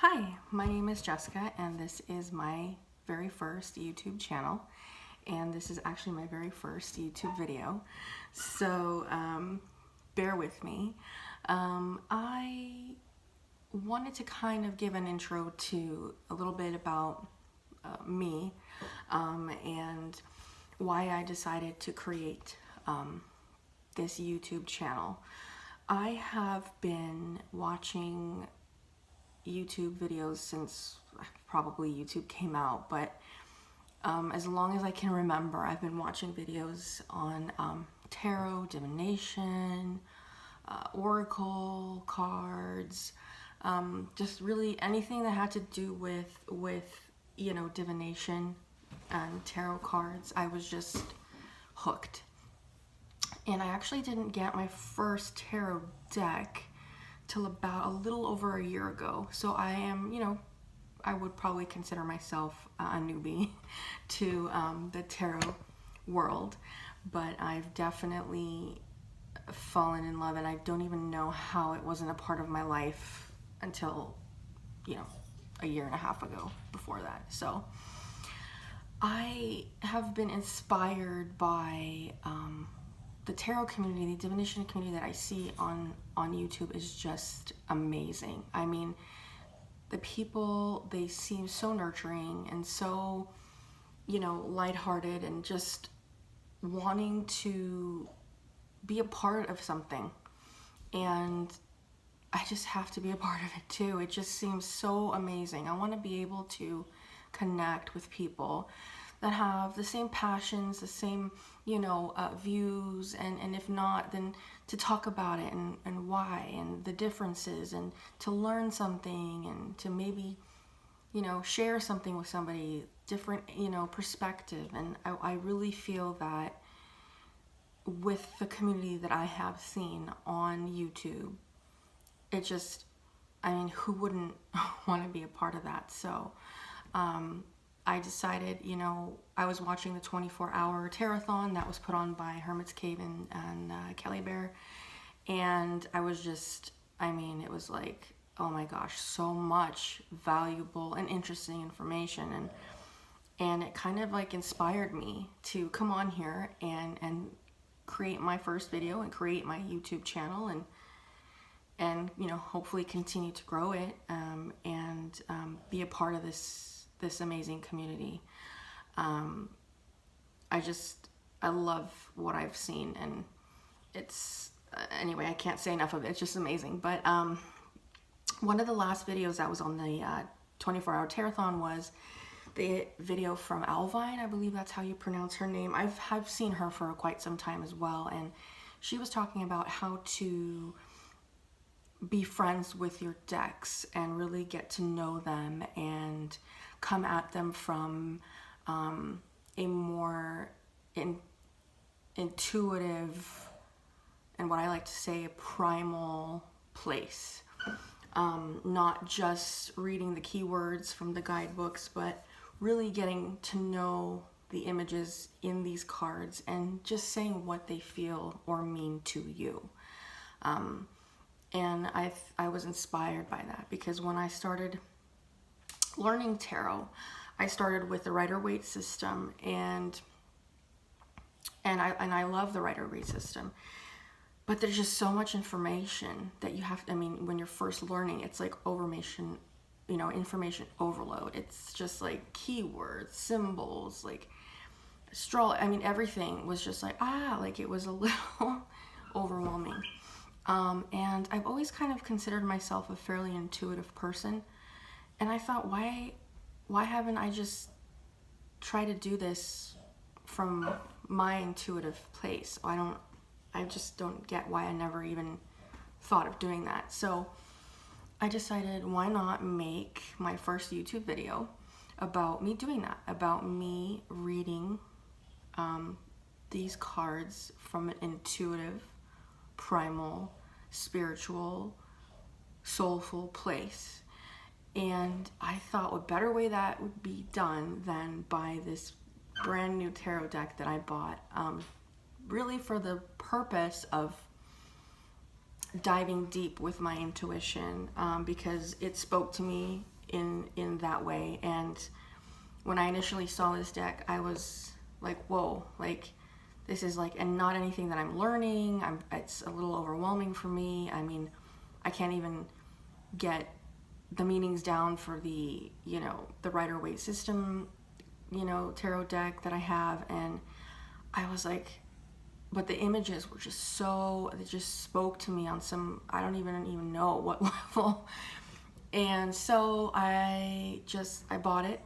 Hi, my name is Jessica and this is my very first YouTube channel, and this is actually my very first YouTube video, so bear with me. I wanted to kind of give an intro to a little bit about me and why I decided to create this YouTube channel. I have been watching YouTube videos since probably YouTube came out, but as long as I can remember, I've been watching videos on tarot, divination, oracle cards, just really anything that had to do with divination and tarot cards. I was just hooked. And I actually didn't get my first tarot deck till about a little over a year ago. So I am, I would probably consider myself a newbie to the tarot world, but I've definitely fallen in love, and I don't even know how it wasn't a part of my life until, a year and a half ago before that. So I have been inspired by the tarot community, the divination community that I see on YouTube is just amazing. I mean, the people, they seem so nurturing and so, lighthearted and just wanting to be a part of something. And I just have to be a part of it too. It just seems so amazing. I want to be able to connect with people that have the same passions, the same, views, and if not, then to talk about it and why and the differences, and to learn something and to maybe, share something with somebody, different, perspective. And I really feel that with the community that I have seen on YouTube, it just, who wouldn't want to be a part of that? So, I decided, I was watching the 24-hour Tarot-thon that was put on by Hermit's Cave and Kelly Bear, and I was just, it was like, oh my gosh, so much valuable and interesting information, and it kind of like inspired me to come on here and create my first video and create my YouTube channel and hopefully continue to grow it and be a part of this amazing community. I love what I've seen, and it's anyway, I can't say enough of it. It's just amazing. But one of the last videos that was on the 24-hour Tarot-thon was the video from Alvine. I believe that's how you pronounce her name. I've seen her for quite some time as well, and she was talking about how to be friends with your decks and really get to know them and come at them from a more intuitive, and what I like to say, a primal place. Not just reading the keywords from the guidebooks, but really getting to know the images in these cards and just saying what they feel or mean to you. And I was inspired by that, because when I started learning tarot, I started with the Rider-Waite system, and I love the Rider-Waite system, but there's just so much information that you have to, when you're first learning, it's like information overload. It's just like keywords, symbols, like everything was just like, it was a little overwhelming. And I've always kind of considered myself a fairly intuitive person, and I thought, why haven't I just tried to do this from my intuitive place? I just don't get why I never even thought of doing that. So I decided, why not make my first YouTube video about me doing that, about me reading these cards from an intuitive, primal, spiritual, soulful place. And I thought, what better way that would be done than by this brand new tarot deck that I bought, really for the purpose of diving deep with my intuition, because it spoke to me in that way. And when I initially saw this deck, I was like, whoa, like this is like, and not anything that I'm learning. It's a little overwhelming for me. I mean, I can't even get the meanings down for the, you know, the Rider-Waite system, you know, tarot deck that I have. And I was like, but the images were just so, they just spoke to me on some, I don't even know what level. And so I bought it,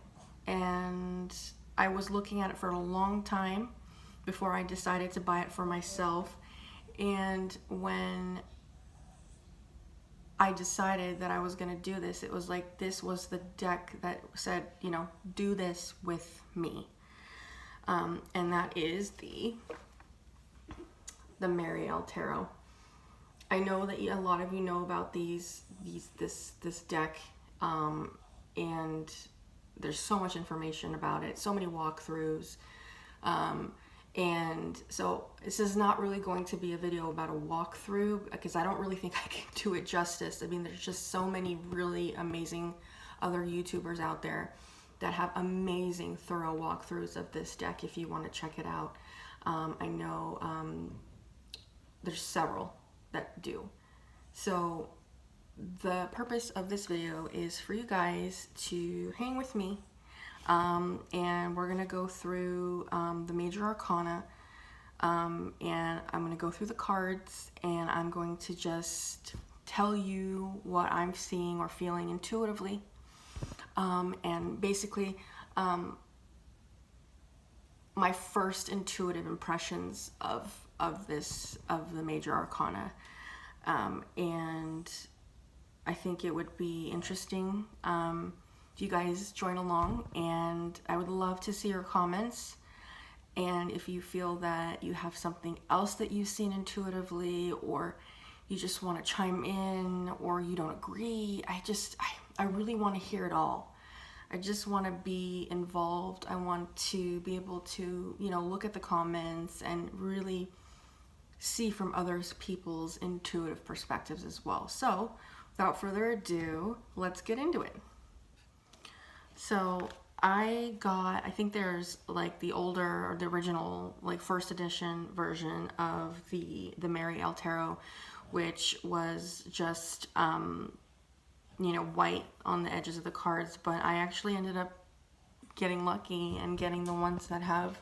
and I was looking at it for a long time before I decided to buy it for myself. And when I decided that I was going to do this, it was like, this was the deck that said, you know, do this with me. And that is the Mariel Tarot. I know that a lot of you know about this deck, and there's so much information about it, so many walkthroughs, and so this is not really going to be a video about a walkthrough, because I don't really think I can do it justice. I mean, there's just so many really amazing other YouTubers out there that have amazing thorough walkthroughs of this deck if you want to check it out. I know there's several that do. So the purpose of this video is for you guys to hang with me, and we're gonna go through the major arcana, and I'm gonna go through the cards, and I'm going to just tell you what I'm seeing or feeling intuitively, and basically my first intuitive impressions of the major arcana, and I think it would be interesting if you guys join along, and I would love to see your comments. And if you feel that you have something else that you've seen intuitively, or you just want to chime in, or you don't agree, I really want to hear it all. I just want to be involved. I want to be able to, you know, look at the comments and really see from other people's intuitive perspectives as well. So without further ado, let's get into it. So I think there's like the older, or the original, like first edition version of the Mariel Tarot, which was just you know, white on the edges of the cards, but I actually ended up getting lucky and getting the ones that have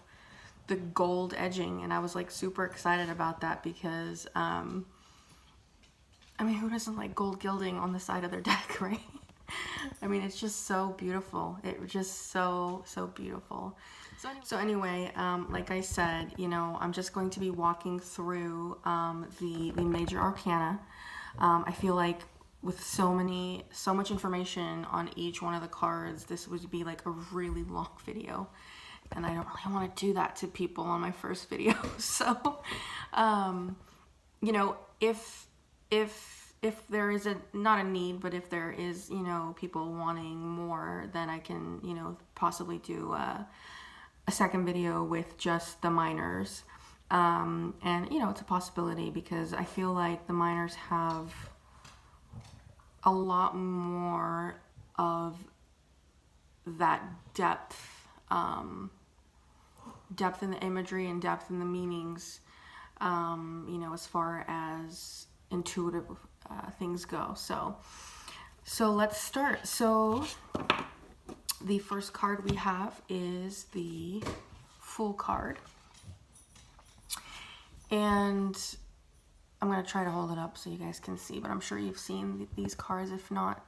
the gold edging, and I was like super excited about that, because I mean, who doesn't like gold gilding on the side of their deck, right? I mean, it's just so beautiful. It's just so beautiful. So anyway, like I said, you know, I'm just going to be walking through the major arcana. I feel like with so much information on each one of the cards, this would be like a really long video, and I don't really want to do that to people on my first video. So you know, if there is not a need, but if there is, you know, people wanting more, then I can, you know, possibly do a second video with just the minors, and you know, it's a possibility, because I feel like the minors have a lot more of that depth in the imagery and depth in the meanings, you know, as far as intuitive things go. So let's start. So the first card we have is the Fool card, and I'm going to try to hold it up so you guys can see, but I'm sure you've seen these cards. If not,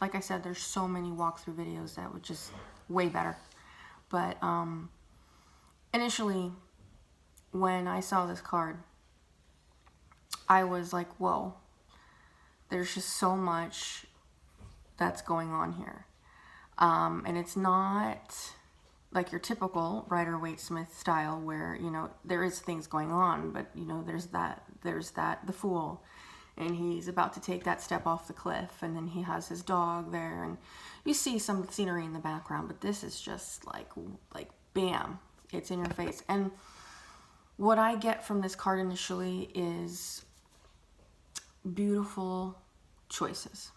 like I said, there's so many walkthrough videos that would just way better. But initially, when I saw this card, I was like, whoa, there's just so much that's going on here. And it's not like your typical Rider-Waite Smith style where, you know, there is things going on, but, you know, there's the Fool, and he's about to take that step off the cliff, and then he has his dog there, and you see some scenery in the background, but this is just like bam, it's in your face. And what I get from this card initially is beautiful choices.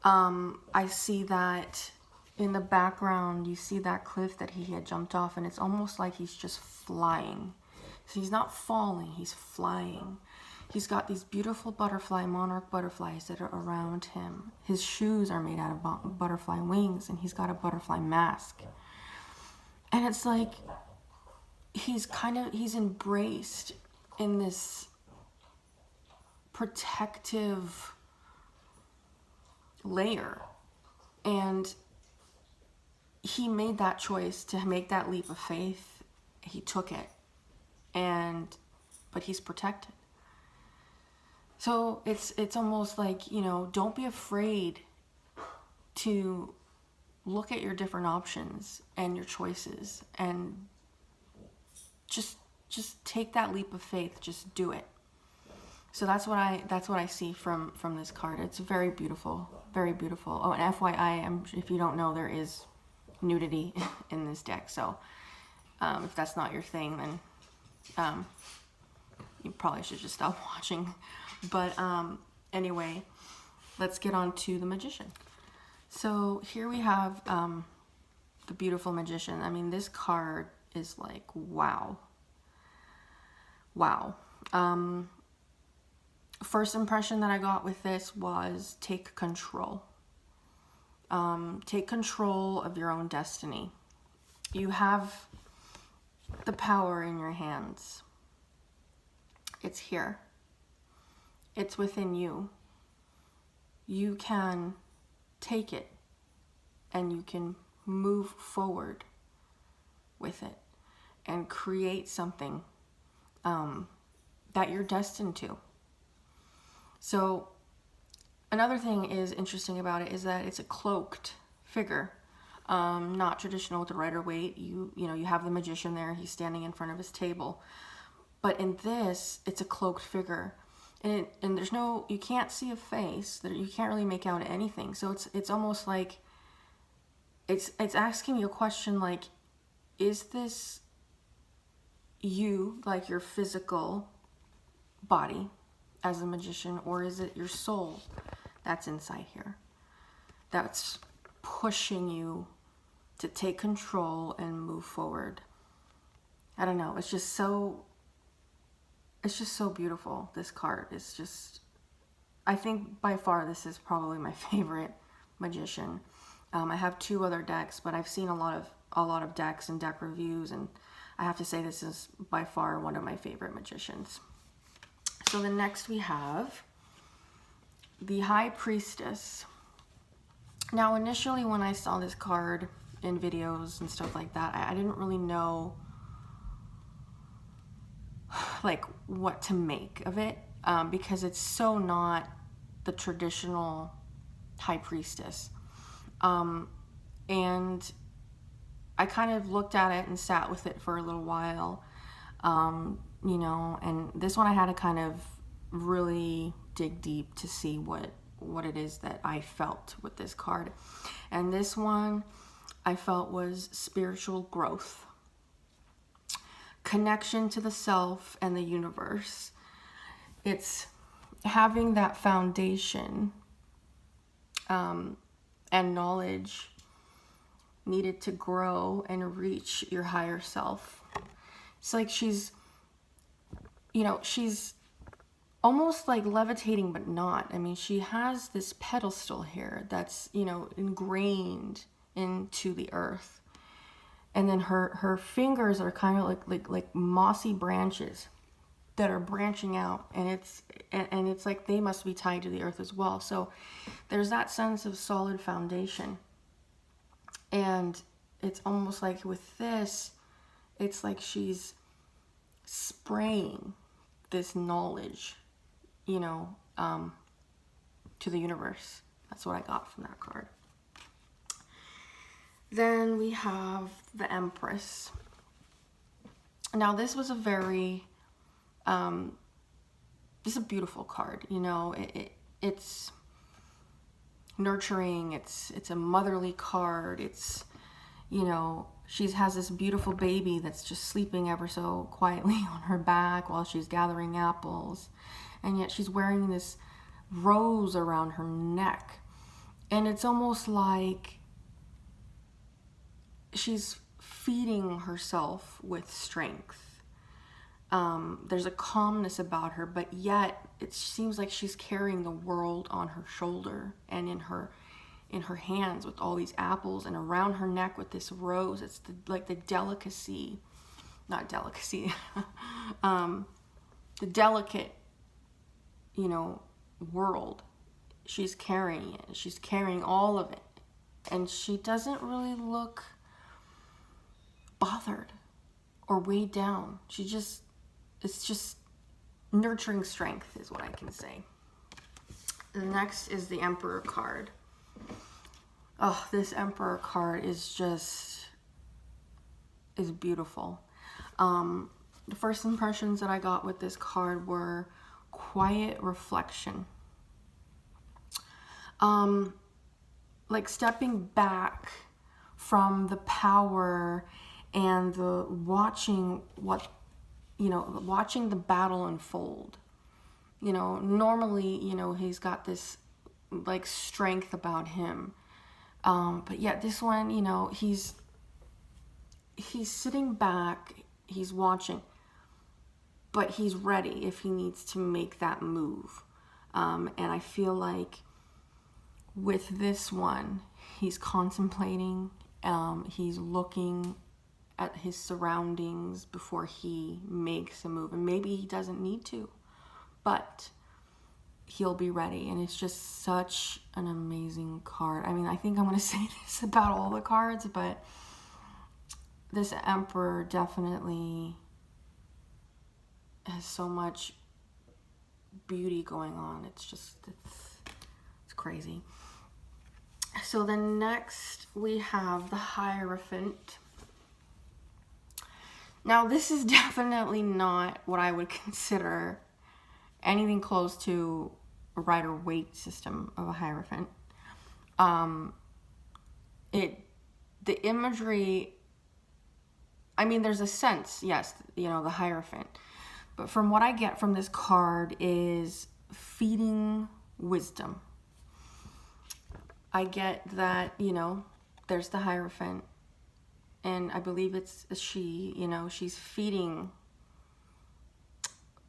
I see that in the background, you see that cliff that he had jumped off, and it's almost like he's just flying. So he's not falling, he's flying. He's got these beautiful monarch butterflies that are around him. His shoes are made out of butterfly wings, and he's got a butterfly mask. And it's like he's embraced in this protective layer. And he made that choice to make that leap of faith. He took it. But he's protected. So it's almost like, you know, don't be afraid to look at your different options and your choices, and just take that leap of faith. Just do it. So that's what I see from this card. It's very beautiful, very beautiful. Oh, and FYI, if you don't know, there is nudity in this deck. So if that's not your thing, then you probably should just stop watching. But anyway, let's get on to the Magician. So here we have the beautiful Magician. I mean, this card is like, wow. Wow. First impression that I got with this was take control. Take control of your own destiny. You have the power in your hands. It's here. It's within you. You can take it and you can move forward with it and create something that you're destined to. So another thing is interesting about it is that it's a cloaked figure, not traditional with the Rider-Waite. You know, you have the Magician there. He's standing in front of his table. But in this, it's a cloaked figure. And there's no, you can't see a face. You can't really make out anything. So it's almost like, it's asking you a question like, is this you, like your physical body as a magician, or is it your soul that's inside here that's pushing you to take control and move forward? I don't know. It's just so beautiful. This card is just, I think by far this is probably my favorite Magician. I have two other decks, but I've seen a lot of decks and deck reviews, and I have to say this is by far one of my favorite Magicians. So the next we have the High Priestess. Now initially when I saw this card in videos and stuff like that, I didn't really know like what to make of it, because it's so not the traditional High Priestess. And I kind of looked at it and sat with it for a little while, you know, and this one I had to kind of really dig deep to see what it is that I felt with this card. And this one I felt was spiritual growth, connection to the self and the universe. It's having that foundation and knowledge needed to grow and reach your higher self. It's like she's, you know, she's almost like levitating, but not. I mean, she has this pedestal here that's, you know, ingrained into the earth. And then her fingers are kind of like mossy branches that are branching out, and it's like they must be tied to the earth as well. So there's that sense of solid foundation. And it's almost like with this, it's like she's spraying this knowledge, you know, to the universe. That's what I got from that card. Then we have the Empress. Now this was a very, it's a beautiful card. You know, it's nurturing. It's a motherly card. It's, you know, she has this beautiful baby that's just sleeping ever so quietly on her back while she's gathering apples, and yet she's wearing this rose around her neck. And it's almost like she's feeding herself with strength. There's a calmness about her, but yet it seems like she's carrying the world on her shoulder and in her hands with all these apples, and around her neck with this rose. It's like the delicacy, not delicacy, the delicate, world. She's carrying it. She's carrying all of it. And she doesn't really look bothered or weighed down. It's just nurturing strength is what I can say. The next is the Emperor card. Oh, this Emperor card is beautiful. The first impressions that I got with this card were quiet reflection. Like stepping back from the power and the watching the battle unfold. Normally, he's got this like strength about him. But yet this one, he's sitting back, he's watching, but he's ready if he needs to make that move. And I feel like with this one, he's contemplating, he's looking at his surroundings before he makes a move. And maybe he doesn't need to, but he'll be ready. And it's just such an amazing card. I mean, I think I'm going to say this about all the cards, but this Emperor definitely has so much beauty going on. It's crazy. So then next we have the Hierophant. Now this is definitely not what I would consider anything close to a Rider-Waite system of a Hierophant. The imagery, I mean, there's a sense, yes, the Hierophant. But from what I get from this card is feeding wisdom. I get that, there's the Hierophant, and I believe it's a she, she's feeding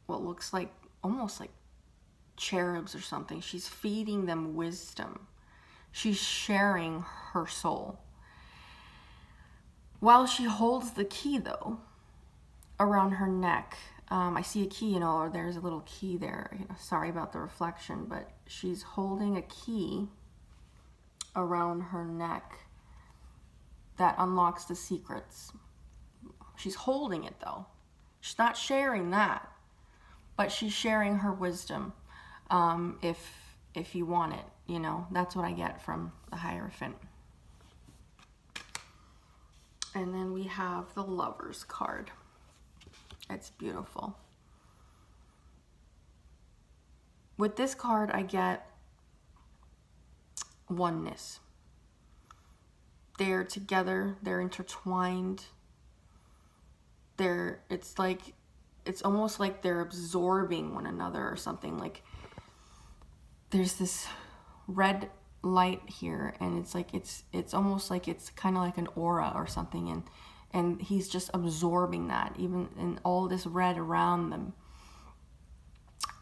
what looks like, almost like cherubs or something. She's feeding them wisdom. She's sharing her soul. While she holds the key, though, around her neck, I see a key, or there's a little key there. Sorry about the reflection, but she's holding a key around her neck that unlocks the secrets. She's holding it, though. She's not sharing that, but she's sharing her wisdom. If you want it, that's what I get from the Hierophant. And then we have the Lovers card. It's beautiful. With this card, I get oneness. They're together, they're intertwined. It's almost like they're absorbing one another or something. Like there's this red light here, and it's almost like it's kind of like an aura or something, and he's just absorbing that, even in all this red around them.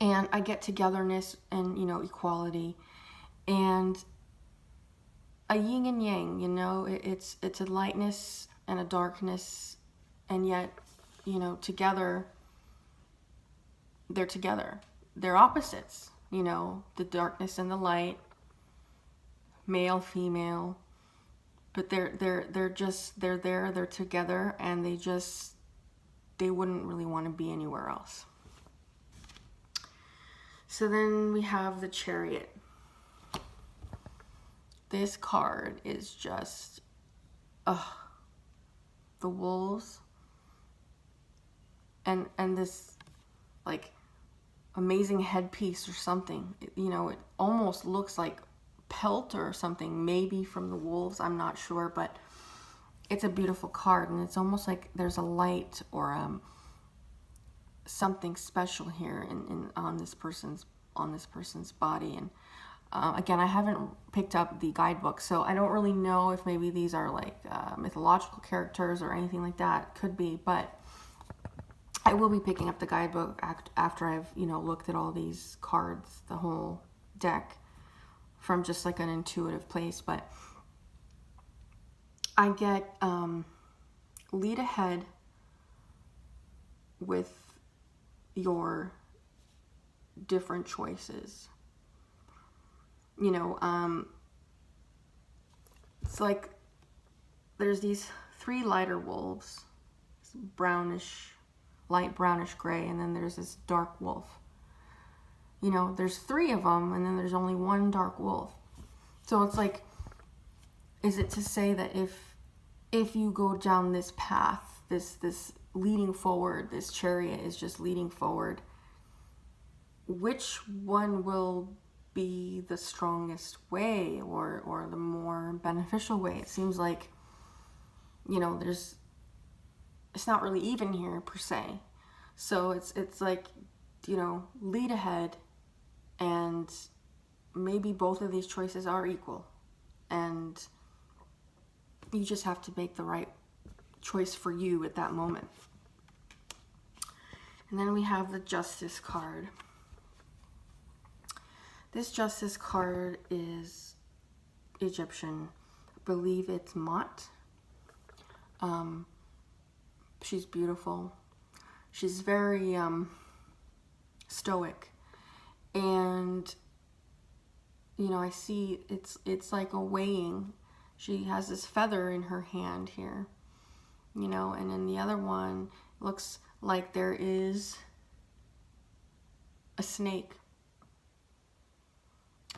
And I get togetherness and equality, and a yin and yang. It's a lightness and a darkness, and yet together they're together. They're opposites. The darkness and the light, male, female, but they're there, they're together, and they wouldn't really want to be anywhere else. So then we have the Chariot. This card is just, the wolves and this like amazing headpiece or something. It almost looks like pelt or something, maybe from the wolves, I'm not sure, but it's a beautiful card, and it's almost like there's a light or something special here on this person's body. And Again, I haven't picked up the guidebook, so I don't really know if maybe these are like mythological characters or anything like that. Could be, but I will be picking up the guidebook after I've, looked at all these cards, the whole deck, from just like an intuitive place. But I get lead ahead with your different choices. It's like there's these 3 lighter wolves, brownish, light brownish gray, and then there's this dark wolf. There's 3 of them, and then there's only 1 dark wolf. So it's like, is it to say that if you go down this path, this leading forward, this chariot is just leading forward, which one will be the strongest way or the more beneficial way? It seems like, it's not really even here per se. So it's like, lead ahead, and maybe both of these choices are equal, and you just have to make the right choice for you at that moment. And then we have the Justice card. This Justice card is Egyptian. I believe it's Mott. She's beautiful. She's very stoic. And, I see it's like a weighing. She has this feather in her hand here. And in the other one, looks like there is a snake.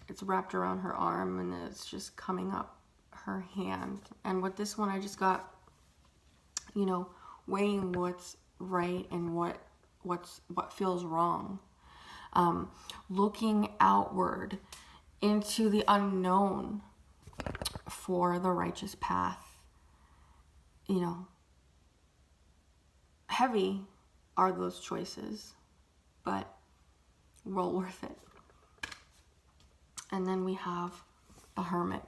It's wrapped around her arm, and it's just coming up her hand. And with this one, I just got, weighing what's right and what feels wrong. Looking outward into the unknown for the righteous path. Heavy are those choices, but well worth it. And then we have the Hermit.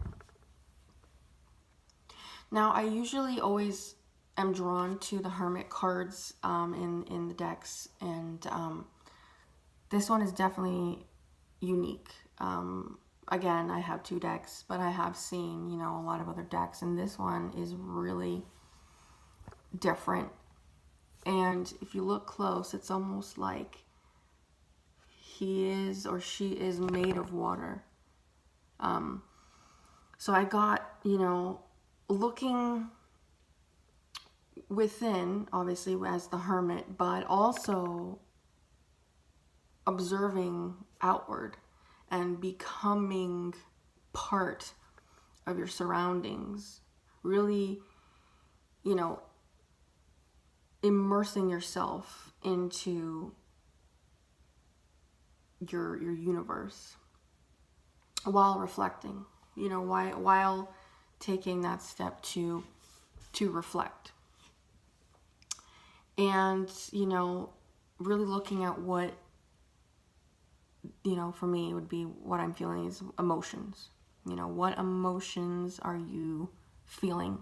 Now, I usually always am drawn to the Hermit cards in the decks, and this one is definitely unique. Again, I have 2 decks, but I have seen, a lot of other decks, and this one is really different. And if you look close, it's almost like he is or she is made of water. So I got, looking within, obviously, as the Hermit, but also observing outward and becoming part of your surroundings. Really, immersing yourself into your universe while reflecting, while taking that step to reflect. And, really looking at what, for me, it would be what I'm feeling is emotions. What emotions are you feeling?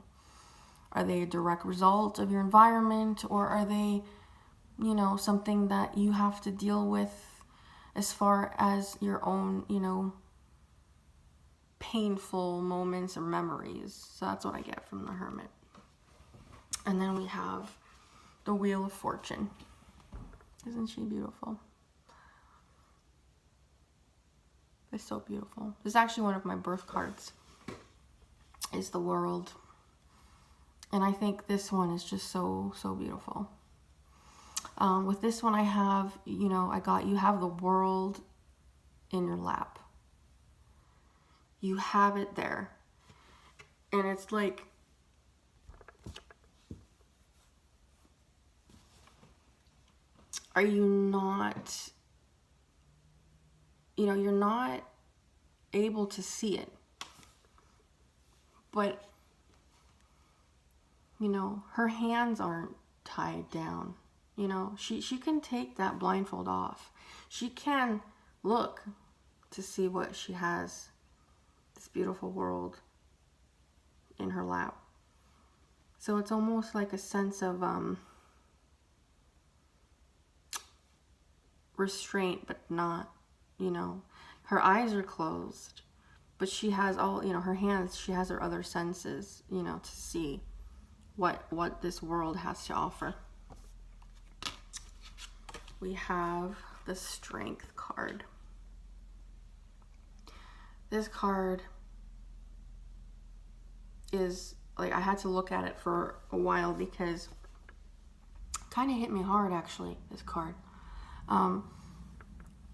Are they a direct result of your environment, or are they, something that you have to deal with as far as your own, painful moments or memories? So that's what I get from the Hermit. And then we have the Wheel of Fortune. Isn't she beautiful? It's so beautiful. This is actually one of my birth cards, is the World. And I think this one is just so, so beautiful. With this one I have, you have the world in your lap. You have it there. And it's like, are you not, you're not able to see it. But, her hands aren't tied down. She can take that blindfold off. She can look, to see what she has, this beautiful world in her lap. So it's almost like a sense of restraint, but not, you know. Her eyes are closed, but she has all, you know, her hands, she has her other senses, you know, to see what this world has to offer. We have the Strength card. This card is, like, I had to look at it for a while because it kind of hit me hard, actually, this card.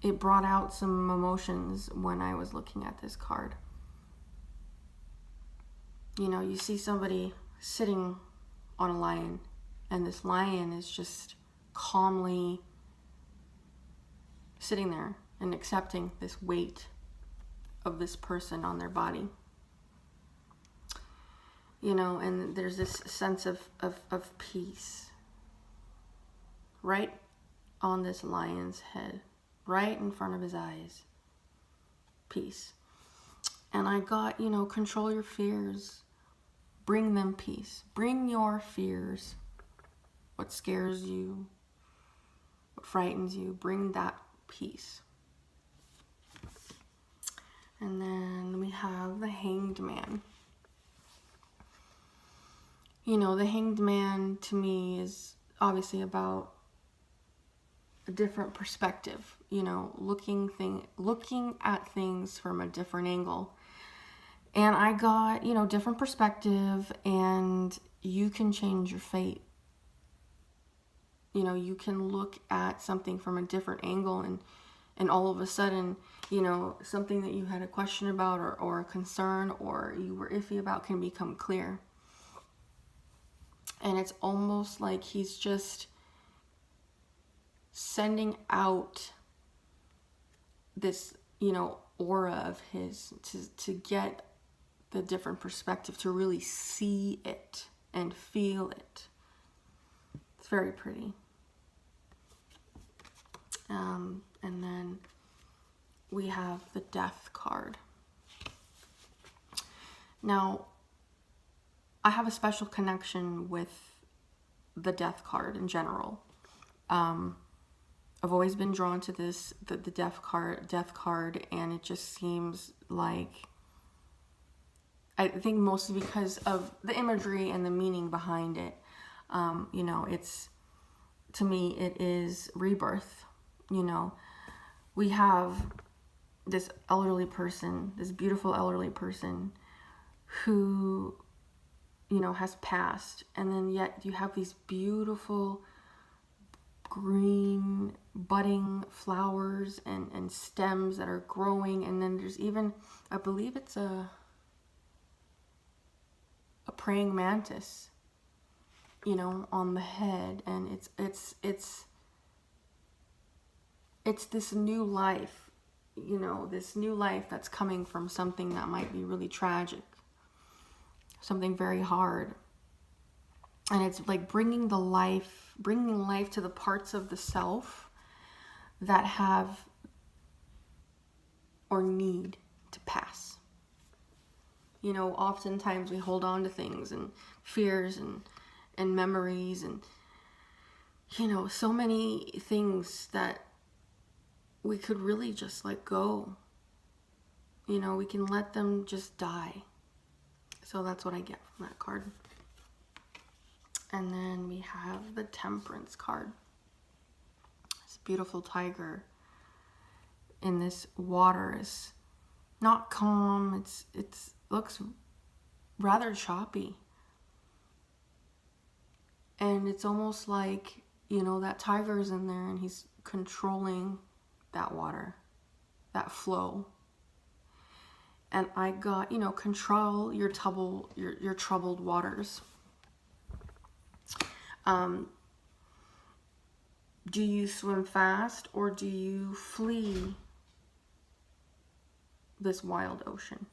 It brought out some emotions when I was looking at this card. You know, you see somebody sitting on a lion, and this lion is just calmly sitting there and accepting this weight of this person on their body. You know, and there's this sense of peace right on this lion's head, right in front of his eyes. Peace. And I got, you know, control your fears. Bring them peace. Bring your fears. What scares you, what frightens you, bring that peace. And then we have the Hanged Man. You know, the Hanged Man to me is obviously about a different perspective, you know, looking at things from a different angle. And I got, you know, different perspective, and you can change your fate. You know, you can look at something from a different angle, and all of a sudden, you know, something that you had a question about or a concern or you were iffy about can become clear. And it's almost like he's just sending out this, you know, aura of his to get the different perspective, to really see it and feel it. It's very pretty. And then we have the Death card. Now, I have a special connection with the Death card in general. I've always been drawn to this, the Death card, and it just seems like, I think mostly because of the imagery and the meaning behind it. You know, it's, to me, it is rebirth. You know, we have this elderly person, this beautiful elderly person who, you know, has passed, and then yet you have these beautiful green budding flowers and stems that are growing, and then there's even, I believe it's a praying mantis, you know, on the head, and it's this new life, you know, this new life that's coming from something that might be really tragic, something very hard. And it's like bringing life to the parts of the self that have or need to pass. You know, oftentimes we hold on to things and fears and memories and, you know, so many things that we could really just let go. You know, we can let them just die. So that's what I get from that card. And then we have the Temperance card. This beautiful tiger in this water is not calm. It's looks rather choppy. And it's almost like, you know, that tiger's in there and he's controlling that water, that flow. And I got, you know, control your troubled waters. Do you swim fast or do you flee this wild ocean?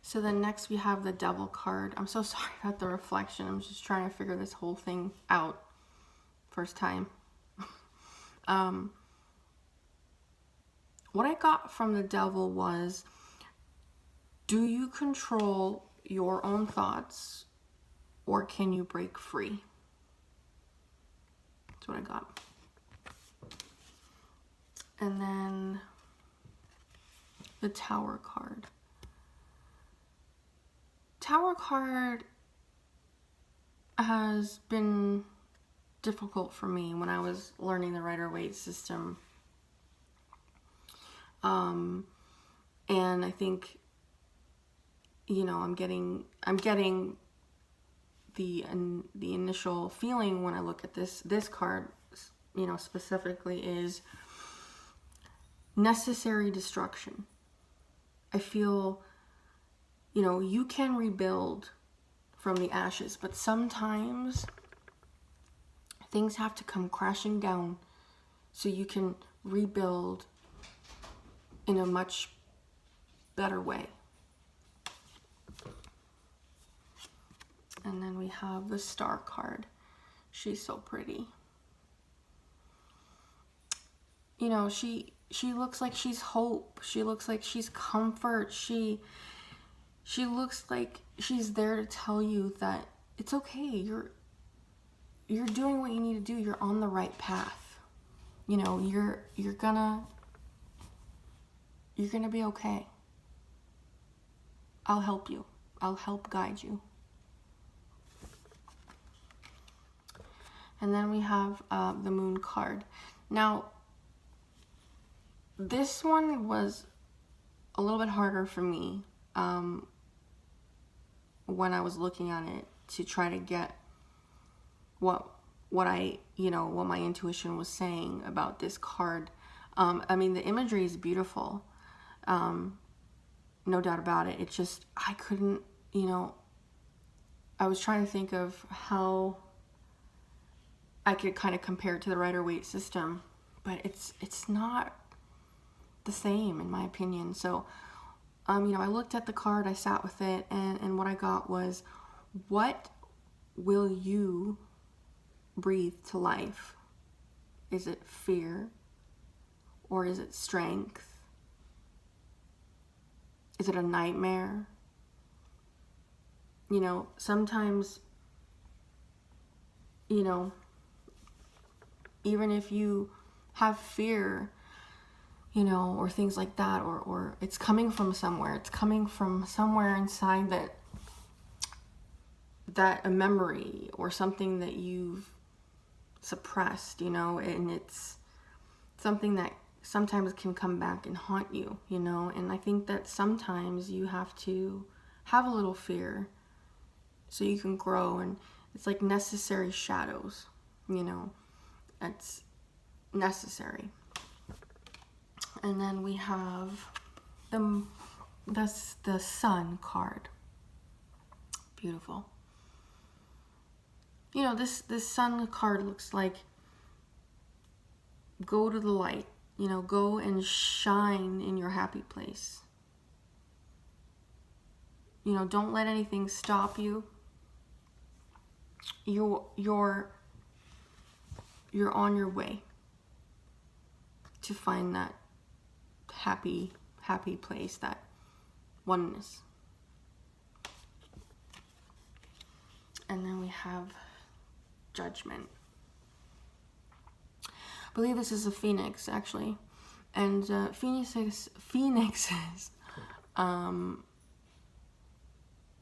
So then next we have the Devil card. I'm so sorry about the reflection. I'm just trying to figure this whole thing out. First time. what I got from the devil was, do you control your own thoughts, or can you break free? That's what I got. And then the Tower card. Tower card has been difficult for me when I was learning the Rider-Waite system. And I think, you know, I'm getting the initial feeling when I look at this card, you know, specifically, is necessary destruction. I feel, you know, you can rebuild from the ashes, but sometimes things have to come crashing down so you can rebuild in a much better way. And then we have the Star card. She's so pretty. You know, she looks like she's hope. She looks like she's comfort. She looks like she's there to tell you that it's okay. You're doing what you need to do. You're on the right path. You know, you're gonna be okay. I'll help you. I'll help guide you. And then we have the Moon card. Now, this one was a little bit harder for me when I was looking at it, to try to get what my intuition was saying about this card. I mean, the imagery is beautiful, no doubt about it. It's just, I couldn't, you know, I was trying to think of how I could kind of compare it to the Rider-Waite system, but it's not the same, in my opinion. So, you know, I looked at the card, I sat with it, and what I got was, what will you breathe to life? Is it fear, or is it strength? Is it a nightmare? You know, sometimes, you know, even if you have fear, you know, or things like that, or it's coming from somewhere. It's coming from somewhere inside that a memory or something that you've suppressed, you know, and it's something that sometimes can come back and haunt you, you know. And I think that sometimes you have to have a little fear so you can grow, and it's like necessary shadows, you know. It's necessary. And then we have the Sun card. Beautiful. You know, this Sun card looks like, go to the light. You know, go and shine in your happy place. You know, don't let anything stop you. You're on your way to find that happy place, that oneness. And then we have Judgment. I believe this is a phoenix, actually, and phoenixes and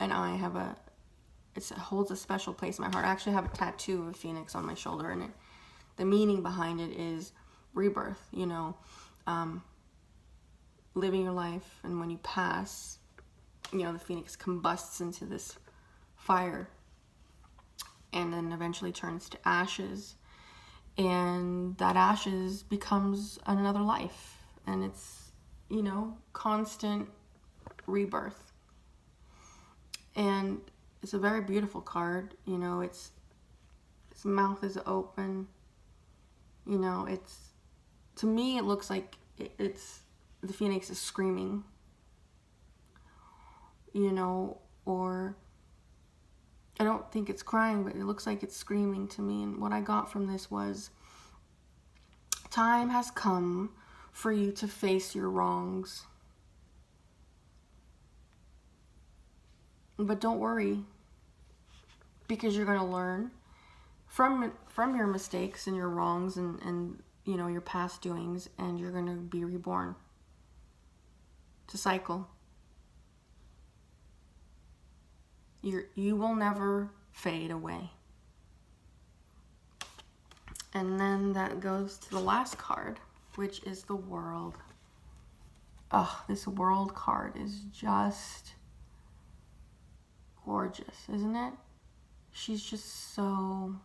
I have it holds a special place in my heart. I actually have a tattoo of a phoenix on my shoulder, and the meaning behind it is rebirth, you know, living your life, and when you pass, you know, the phoenix combusts into this fire and then eventually turns to ashes, and that ashes becomes another life, and it's, you know, constant rebirth. And it's a very beautiful card, you know. Its mouth is open, you know. It's, to me, it looks like it's the phoenix is screaming, you know, or I don't think it's crying, but it looks like it's screaming to me. And what I got from this was, time has come for you to face your wrongs. But don't worry, because you're going to learn from your mistakes and your wrongs and you know, your past doings, and you're going to be reborn. It's a cycle. You will never fade away. And then that goes to the last card, which is the World. Oh, this World card is just gorgeous, isn't it? She's just so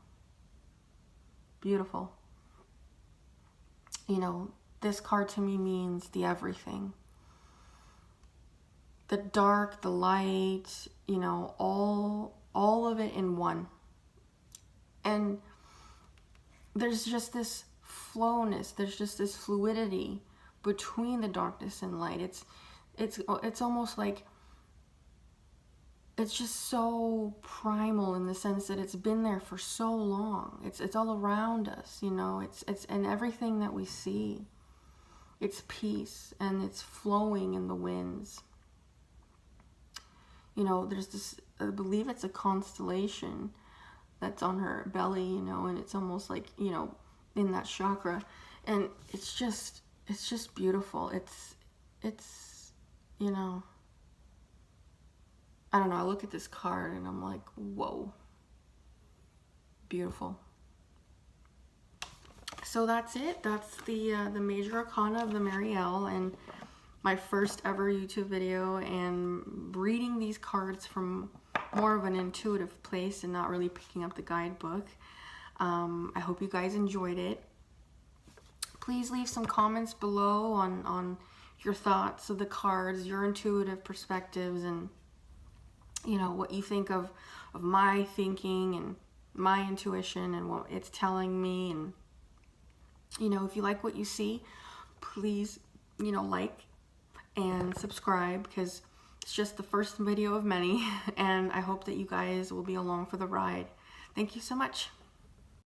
beautiful. You know, this card to me means the everything. The dark, the light, you know, all of it in one. And there's just this flowness, there's just this fluidity between the darkness and light. It's almost like it's just so primal in the sense that it's been there for so long. It's all around us, you know. It's in everything that we see. It's peace, and it's flowing in the winds. You know, there's this, I believe it's a constellation that's on her belly, you know, and it's almost like, you know, in that chakra. And it's just beautiful. It's, you know, I don't know, I look at this card and I'm like, whoa, beautiful. So that's it. That's the major arcana of the Marielle, and my first ever YouTube video, and reading these cards from more of an intuitive place and not really picking up the guidebook. I hope you guys enjoyed it. Please leave some comments below on your thoughts of the cards, your intuitive perspectives, and you know, what you think of my thinking and my intuition and what it's telling me. And you know, if you like what you see, please, you know, like and subscribe, because it's just the first video of many, and I hope that you guys will be along for the ride. Thank you so much.